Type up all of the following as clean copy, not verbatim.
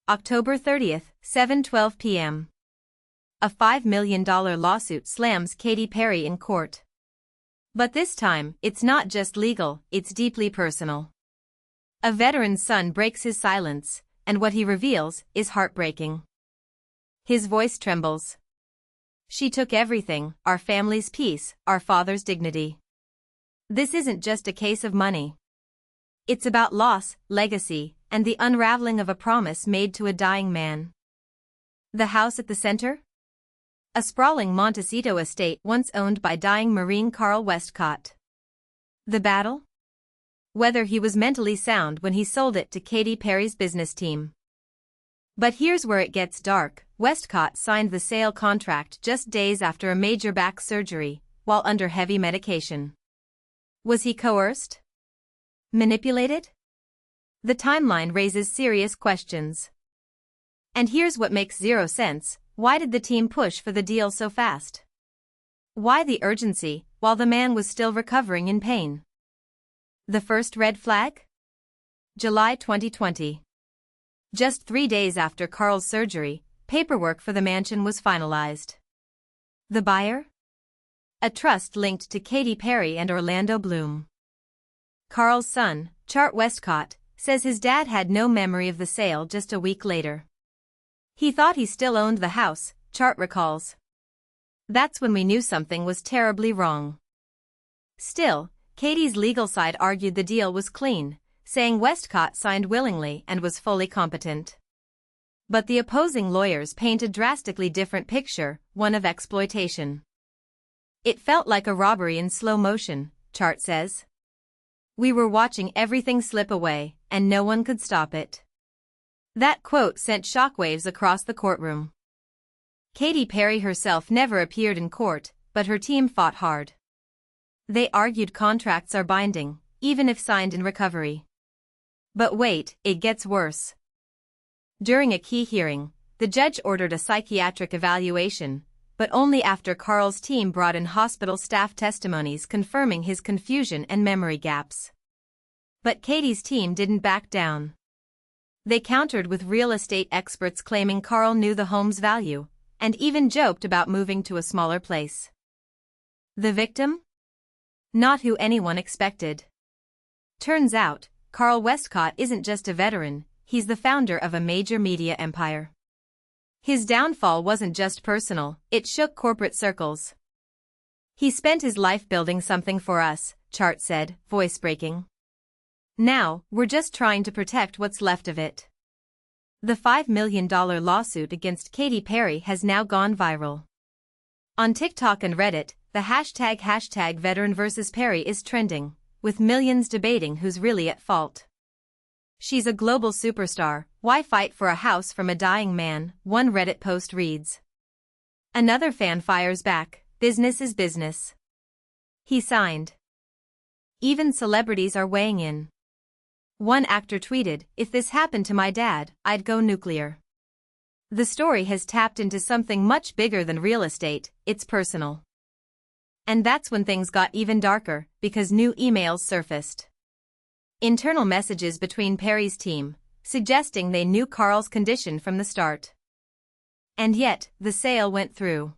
October 30th, 7:12 p.m. A $5 million lawsuit slams Katy Perry in court. But this time, it's not just legal, it's deeply personal. A veteran's son breaks his silence, and what he reveals is heartbreaking. His voice trembles. "She took everything, our family's peace, our father's dignity. This isn't just a case of money. It's about loss, legacy, and the unraveling of a promise made to a dying man." The house at the center? A sprawling Montecito estate once owned by dying Marine Carl Westcott. The battle? Whether he was mentally sound when he sold it to Katy Perry's business team. But here's where it gets dark. Westcott signed the sale contract just days after a major back surgery, while under heavy medication. Was he coerced? Manipulated? The timeline raises serious questions. And here's what makes zero sense: why did the team push for the deal so fast? Why the urgency, while the man was still recovering in pain? The first red flag? July 2020. Just 3 days after Carl's surgery, paperwork for the mansion was finalized. The buyer? A trust linked to Katy Perry and Orlando Bloom. Carl's son, Chart Westcott, says his dad had no memory of the sale just a week later. "He thought he still owned the house," Chart recalls. "That's when we knew something was terribly wrong." Still, Katy's legal side argued the deal was clean, saying Westcott signed willingly and was fully competent. But the opposing lawyers paint a drastically different picture, one of exploitation. "It felt like a robbery in slow motion," Chart says. "We were watching everything slip away, and no one could stop it." That quote sent shockwaves across the courtroom. Katy Perry herself never appeared in court, but her team fought hard. They argued contracts are binding, even if signed in recovery. But wait, it gets worse. During a key hearing, the judge ordered a psychiatric evaluation, but only after Carl's team brought in hospital staff testimonies confirming his confusion and memory gaps. But Katy's team didn't back down. They countered with real estate experts claiming Carl knew the home's value, and even joked about moving to a smaller place. The victim? Not who anyone expected. Turns out, Carl Westcott isn't just a veteran, he's the founder of a major media empire. His downfall wasn't just personal, it shook corporate circles. "He spent his life building something for us," Chart said, voice breaking. "Now, we're just trying to protect what's left of it." The $5 million lawsuit against Katy Perry has now gone viral. On TikTok and Reddit, the hashtag veteran versus Perry is trending, with millions debating who's really at fault. "She's a global superstar, why fight for a house from a dying man?" one Reddit post reads. Another fan fires back, "Business is business. He signed." Even celebrities are weighing in. One actor tweeted, "If this happened to my dad, I'd go nuclear." The story has tapped into something much bigger than real estate, it's personal. And that's when things got even darker, because new emails surfaced. Internal messages between Perry's team, suggesting they knew Carl's condition from the start. And yet, the sale went through.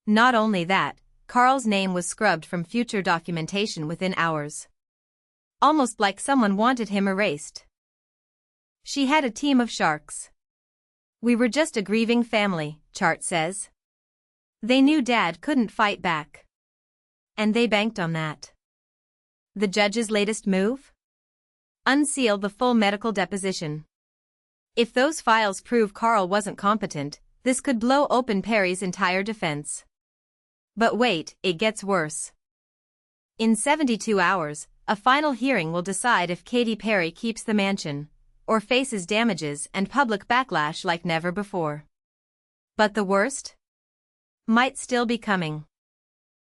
Not only that, Carl's name was scrubbed from future documentation within hours. Almost like someone wanted him erased. "She had a team of sharks. We were just a grieving family," Chart says. "They knew Dad couldn't fight back. And they banked on that." The judge's latest move? Unseal the full medical deposition. If those files prove Carl wasn't competent, this could blow open Perry's entire defense. But wait, it gets worse. In 72 hours, a final hearing will decide if Katy Perry keeps the mansion, or faces damages and public backlash like never before. But the worst might still be coming.